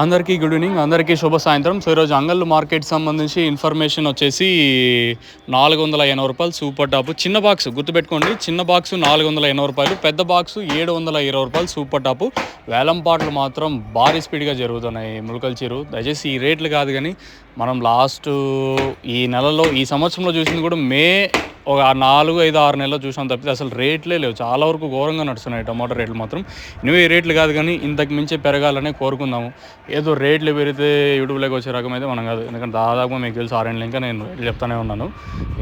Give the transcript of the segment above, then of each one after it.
అందరికీ good evening, అందరికీ శుభ సాయంత్రం. సో ఈరోజు అంగళ్ళు మార్కెట్ సంబంధించి ఇన్ఫర్మేషన్ వచ్చేసి రూ. 480 సూపర్ టాప్ చిన్న బాక్స్ గుర్తుపెట్టుకోండి. చిన్న బాక్స్ రూ. 480, పెద్ద బాక్స్ రూ. 720 సూపర్ టాప్. వేలంపాట్లు మాత్రం భారీ స్పీడ్గా జరుగుతున్నాయి ములకల్ చెరు. దయచేసి ఈ రేట్లు కాదు కానీ మనం లాస్ట్ ఈ నెలలో ఈ సంవత్సరంలో చూసింది కూడా మే ఒక 4, 5, 6 నెలలు చూసాం తప్పితే అసలు రేట్లే లేవు. చాలా వరకు ఘోరంగా నడుస్తున్నాయి టమాటో రేట్లు మాత్రం. ఇవి ఈ రేట్లు కాదు కానీ ఇంతకు మించి పెరగాలనే కోరుకుందాము. ఏదో రేట్లు పెరిగితే యూట్యూబ్లోకి వచ్చే రకం అయితే మనం కాదు. ఎందుకంటే దాదాపు మీకు తెలుసు 6 నెలలు ఇంకా నేను రేట్లు చెప్తానే ఉన్నాను.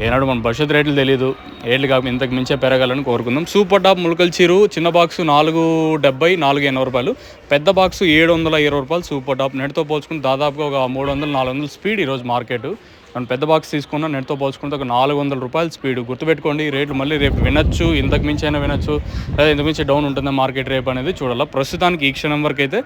ఏనాడు మన భవిష్యత్తు రేట్లు తెలియదు. రేట్లు కాకపోతే ఇంతకు మించే పెరగాలని కోరుకుందాం. సూపర్ టాప్ ములకల్ చీరు చిన్న బాక్స్ రూ. 470, రూ. 480, పెద్ద బాక్స్ రూ. 720 సూపర్ టాప్. నెట్తో పోల్చుకుంటే దాదాపుగా ఒక 300, 400 స్పీడ్ ఈరోజు మార్కెట్. మనం పెద్ద బాక్స్ తీసుకున్న నెట్తో పోల్చుకుంటే ఒక రూ. 400 స్పీడ్. గుర్తుపెట్టుకోండి, రేట్లు మళ్ళీ రేపు వినొచ్చు, ఇంతకు మించి అయినా వినొచ్చు, లేదా ఇంతకు మించి డౌన్ ఉంటుందా మార్కెట్ రేపు అనేది చూడాలి. ప్రస్తుతానికి ఈ క్షణం వరకు అయితే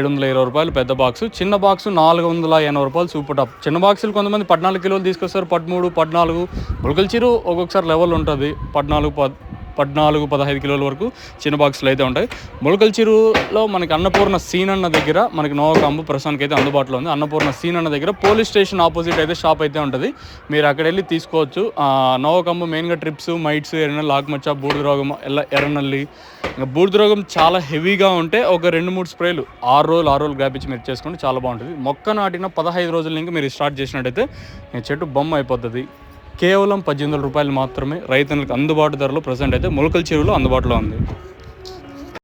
రూ. 720 పెద్ద బాక్స్, చిన్న బాక్స్ రూ. 480 సూపర్ టాప్. చిన్న బాక్సులు కొంతమంది 14 కిలోలు తీసుకొస్తారు, 13, 14. ములకల్ చీరు ఒక్కొక్కసారి లెవెల్ ఉంటుంది, 14, 15 కిలోల వరకు చిన్న బాక్సులు అయితే ఉంటాయి. ములకల్ చెరువులో మనకి అన్నపూర్ణ సీనన్న దగ్గర మనకి నోవకాంబు ప్రస్తుతానికి అయితే అందుబాటులో ఉంది. అన్నపూర్ణ సీనన్న దగ్గర పోలీస్ స్టేషన్ ఆపోజిట్ అయితే షాప్ అయితే ఉంటుంది. మీరు అక్కడ వెళ్ళి తీసుకోవచ్చు. నోవకాంబు మెయిన్గా ట్రిప్స్, మైట్స్, ఎర్రనల్లి, ఆకుమచ్చ, బూడిద రోగం, ఎర్రనల్లి. ఇంకా బూడిద రోగం చాలా హెవీగా ఉంటే ఒక 2-3 స్ప్రేలు 6 రోజులు గ్యాప్ ఇచ్చి మీరు చేసుకోండి, చాలా బాగుంటుంది. మొక్క నాటిన 15 రోజుల నుంచి మీరు స్టార్ట్ చేసినట్టయితే చెట్టు బొమ్మ అయిపోతుంది. కేవలం రూ. 1800 మాత్రమే రైతులకు అందుబాటు ధరలో ప్రజెంట్ అయితే ములకల్ చెరువులో అందుబాటులో ఉంది.